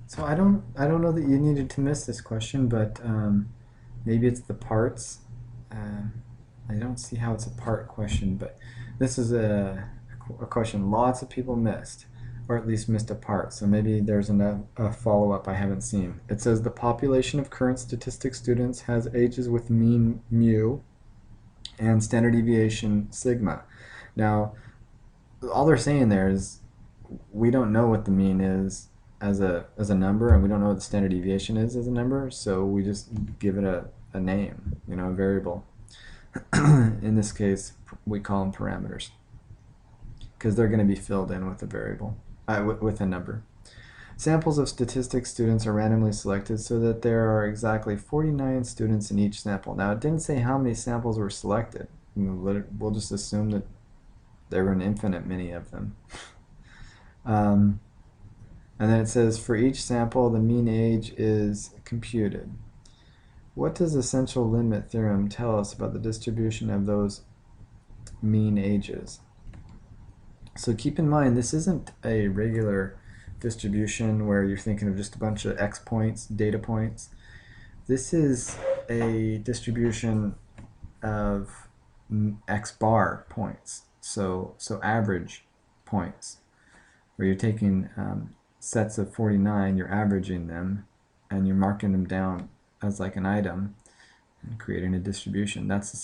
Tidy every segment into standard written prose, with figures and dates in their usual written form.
So I don't know that you needed to miss this question, but maybe it's the parts. Um, I don't see how it's a part question, but this is a question lots of people missed, or at least missed a part. So maybe there's a follow-up I haven't seen. It says the population of current statistics students has ages with mean mu and standard deviation sigma. Now, all they're saying there is we don't know what the mean is as a number, and we don't know what the standard deviation is as a number, so we just give it a name, a variable. In this case, we call them parameters because they're going to be filled in with a variable, with a number. Samples of statistics students are randomly selected so that there are exactly 49 students in each sample. Now, it didn't say how many samples were selected. We'll just assume that there were an infinite many of them. Um, and then it says for each sample, the mean age is computed. What does the central limit theorem tell us about the distribution of those mean ages? So keep in mind, this isn't a regular distribution where you're thinking of just a bunch of x points, data points. This is a distribution of x bar points, so average points, where you're taking sets of 49, you're averaging them, and you're marking them down as like an item and creating a distribution. That's the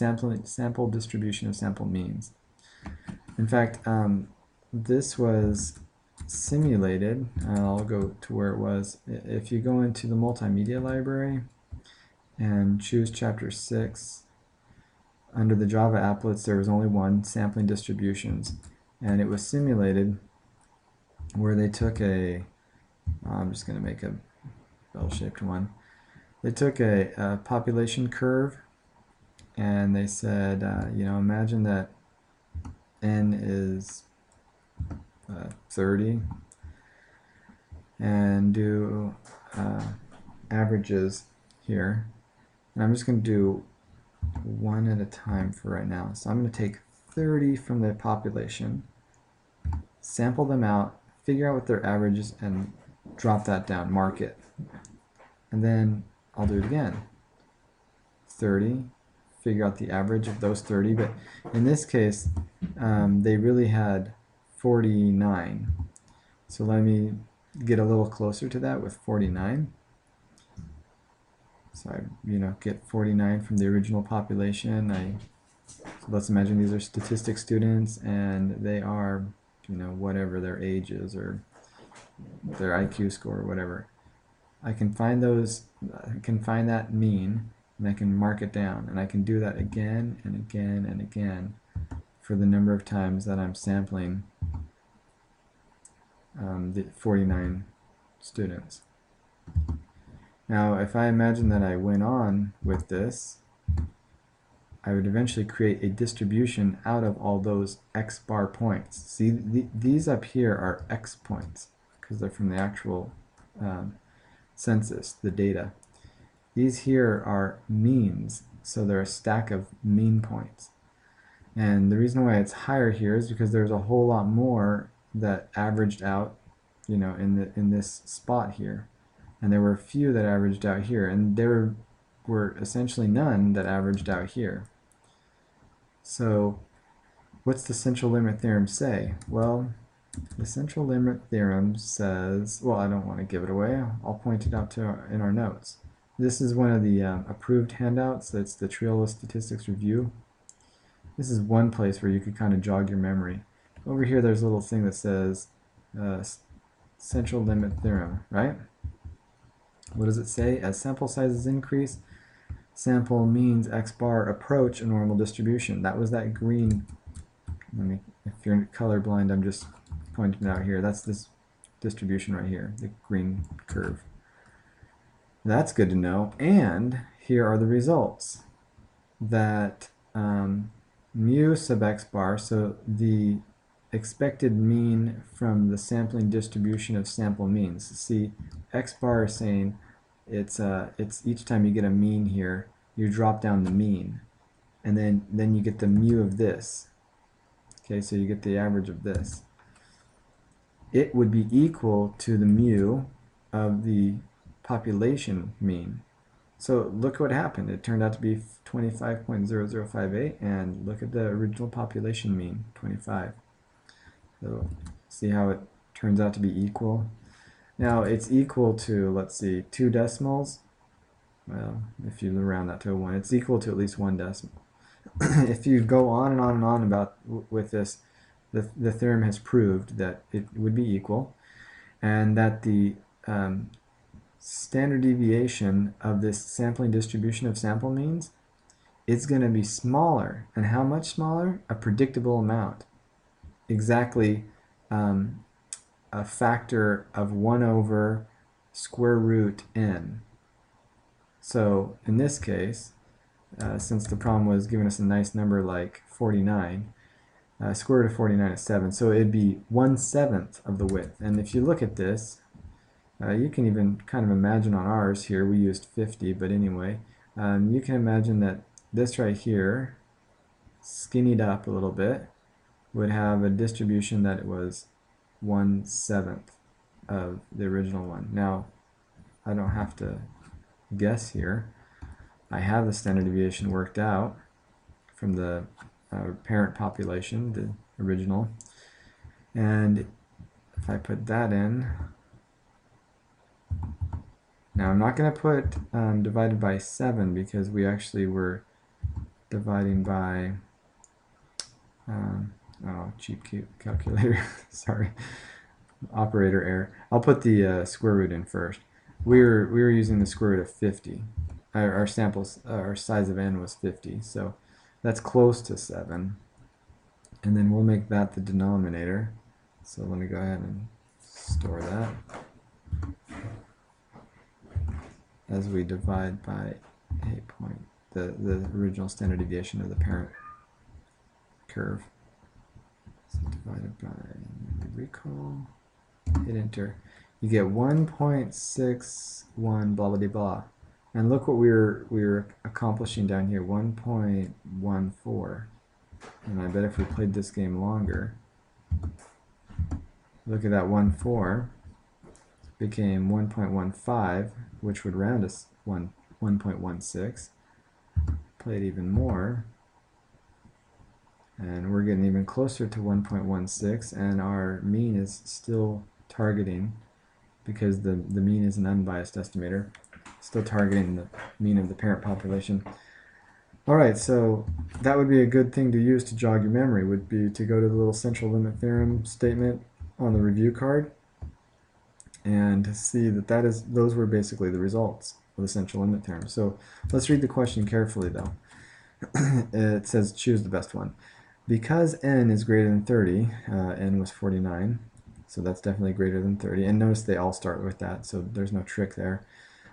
sample distribution of sample means. In fact, this was simulated. I'll go to where it was. If you go into the multimedia library and choose chapter 6, under the Java applets there was only one, sampling distributions, and it was simulated where they took I'm just going to make a bell-shaped one. They took a population curve and they said, imagine that n is 30 and do averages here. And I'm just going to do one at a time for right now. So I'm going to take 30 from the population, sample them out, figure out what their average is, and drop that down, mark it. And then I'll do it again. 30, figure out the average of those 30, but in this case, they really had 49. So let me get a little closer to that with 49. So I, get 49 from the original population. So let's imagine these are statistics students, and they are, whatever their age is or their IQ score or whatever. I can find that mean, and I can mark it down, and I can do that again and again and again for the number of times that I'm sampling the 49 students. Now, if I imagine that I went on with this, I would eventually create a distribution out of all those x bar points. See, these up here are x points because they're from the actual census, the data. These here are means, so they're a stack of mean points. And the reason why it's higher here is because there's a whole lot more that averaged out, in this spot here. And there were a few that averaged out here, and there were essentially none that averaged out here. So what's the central limit theorem say? Well, the central limit theorem says, well, I don't want to give it away. I'll point it out in our notes. This is one of the approved handouts. That's the Triolo Statistics Review. This is one place where you could kind of jog your memory. Over here, there's a little thing that says central limit theorem, right? What does it say? As sample sizes increase, sample means x bar approach a normal distribution. That was that green. If you're colorblind, I'm just pointing it out here. That's this distribution right here, the green curve. That's good to know. And here are the results. That mu sub x bar, so the expected mean from the sampling distribution of sample means. See, x bar is saying it's each time you get a mean here, you drop down the mean, and then you get the mu of this. Okay, so you get the average of this. It would be equal to the mu of the population mean. So look what happened. It turned out to be 25.0058, and look at the original population mean, 25. So see how it turns out to be equal? Now it's equal to, let's see, 2 decimals. Well, if you round that to a 1, it's equal to at least 1 decimal. If you go on and on and on about with this, the theorem has proved that it would be equal, and that the standard deviation of this sampling distribution of sample means is going to be smaller. And how much smaller? A predictable amount. Exactly a factor of 1 over square root n. So in this case, since the problem was giving us a nice number like 49, square root of 49 is 7, so it'd be 1/7 of the width. And if you look at this, you can even kind of imagine on ours here, we used 50, but anyway, you can imagine that this right here, skinnied up a little bit, would have a distribution that it was 1/7 of the original one. Now, I don't have to guess here. I have the standard deviation worked out from the parent population, the original, and if I put that in, now I'm not going to put divided by 7 because we actually were dividing by, oh, cheap calculator, sorry, operator error. I'll put the square root in first. We were using the square root of 50. Our samples, our size of n was 50, so that's close to 7. And then we'll make that the denominator. So let me go ahead and store that as we divide by 8 point, the original standard deviation of the parent curve. So divided by, recall, hit enter. You get 1.61 blah blah blah. And look what we're accomplishing down here, 1.14. And I bet if we played this game longer, look at that 1.4 became 1.15, which would round us 1.16. Played even more, and we're getting even closer to 1.16, and our mean is still targeting, because the mean is an unbiased estimator, still targeting the mean of the parent population. Alright, so that would be a good thing to use to jog your memory, would be to go to the little central limit theorem statement on the review card and to see that those were basically the results of the central limit theorem. So let's read the question carefully though. It says choose the best one. Because n is greater than 30, n was 49, so that's definitely greater than 30, and notice they all start with that, so there's no trick there.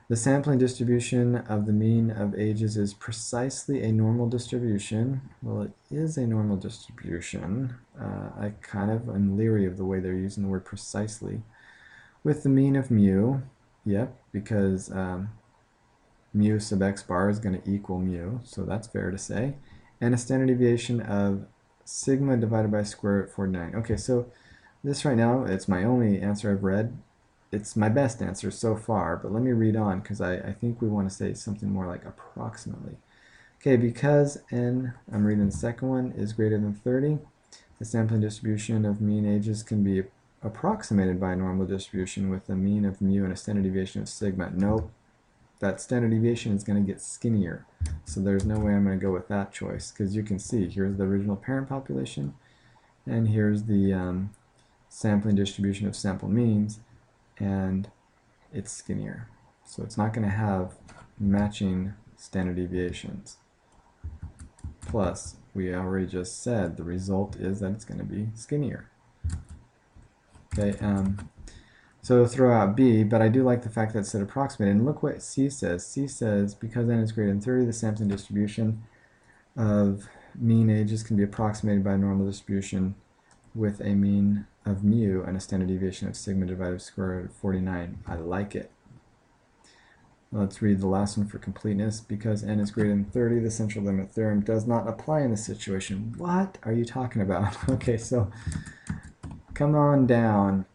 The sampling distribution of the mean of ages is precisely a normal distribution. Well, it is a normal distribution. I kind of am leery of the way they're using the word precisely. With the mean of mu, yep, because mu sub x bar is going to equal mu, so that's fair to say. And a standard deviation of sigma divided by square root of 49. Okay, so this right now, it's my only answer I've read. It's my best answer so far, but let me read on because I think we want to say something more like approximately. Okay, because n, I'm reading the second one, is greater than 30, the sampling distribution of mean ages can be approximated by a normal distribution with a mean of mu and a standard deviation of sigma. Nope, that standard deviation is going to get skinnier, so there's no way I'm going to go with that choice, because you can see here's the original parent population, and here's the sampling distribution of sample means, and it's skinnier. So it's not going to have matching standard deviations. Plus, we already just said the result is that it's going to be skinnier. Okay, so throw out B, but I do like the fact that it said approximate. And look what C says. C says because n is greater than 30, the sampling distribution of mean ages can be approximated by a normal distribution with a mean of mu and a standard deviation of sigma divided by square root of 49. I like it. Let's read the last one for completeness. Because n is greater than 30, the central limit theorem does not apply in this situation. What are you talking about? Okay, so come on down.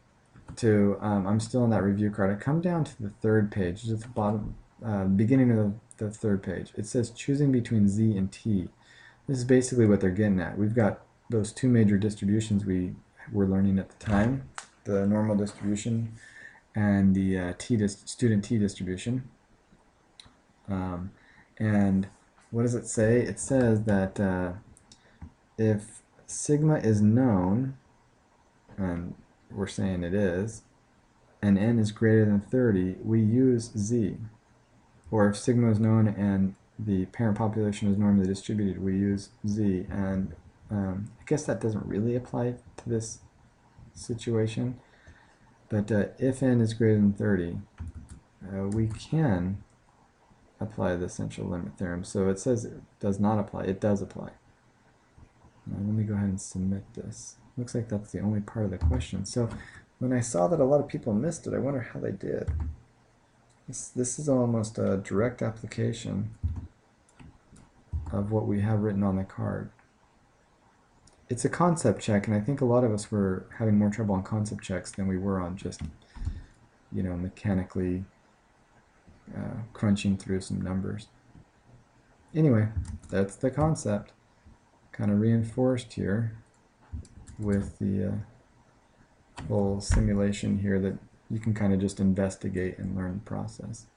I'm still on that review card. I come down to the third page, just at the bottom, beginning of the third page. It says choosing between z and t. This is basically what they're getting at. We've got those two major distributions we were learning at the time, the normal distribution and the student t distribution. And what does it say? It says that if sigma is known, and we're saying it is, and n is greater than 30, we use z. Or if sigma is known and the parent population is normally distributed, we use z. And I guess that doesn't really apply to this situation. But if n is greater than 30, we can apply the central limit theorem. So it says it does not apply. It does apply. Now, let me go ahead and submit this. Looks like that's the only part of the question. So when I saw that a lot of people missed it, I wonder how they did. This is almost a direct application of what we have written on the card. It's a concept check, and I think a lot of us were having more trouble on concept checks than we were on just, mechanically crunching through some numbers. Anyway, that's the concept. Kind of reinforced here with the whole simulation here that you can kind of just investigate and learn the process.